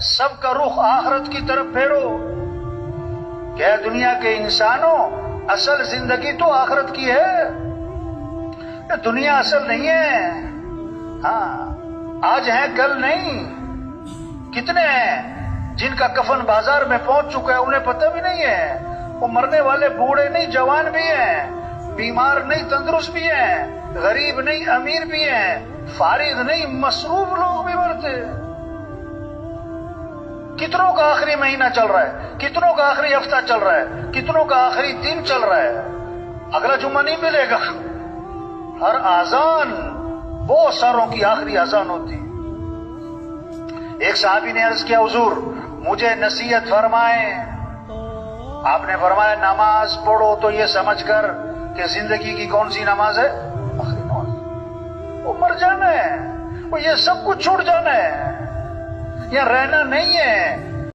سب کا رخ آخرت کی طرف پھیرو کہ اے دنیا کے انسانوں، اصل زندگی تو آخرت کی ہے، یہ دنیا اصل نہیں ہے۔ ہاں، آج ہیں کل نہیں۔ کتنے ہیں جن کا کفن بازار میں پہنچ چکا ہے، انہیں پتہ بھی نہیں ہے۔ وہ مرنے والے بوڑھے نہیں، جوان بھی ہیں، بیمار نہیں، تندرست بھی ہیں، غریب نہیں، امیر بھی ہیں، فارغ نہیں، مصروف لوگ بھی مرتے۔ کتنوں کا آخری مہینہ چل رہا ہے، کتنوں کا آخری ہفتہ چل رہا ہے، کتنوں کا آخری دن چل رہا ہے۔ اگلا جمعہ نہیں ملے گا۔ ہر اذان بہت ساروں کی آخری اذان ہوتی۔ ایک صحابی نے عرض کیا، حضور مجھے نصیحت فرمائیں۔ آپ نے فرمایا نماز پڑھو تو یہ سمجھ کر کہ زندگی کی کون سی نماز ہے؟ آخری نماز۔ وہ مر جانا ہے، وہ یہ سب کچھ چھوڑ جانا ہے، یہاں رہنا نہیں ہے۔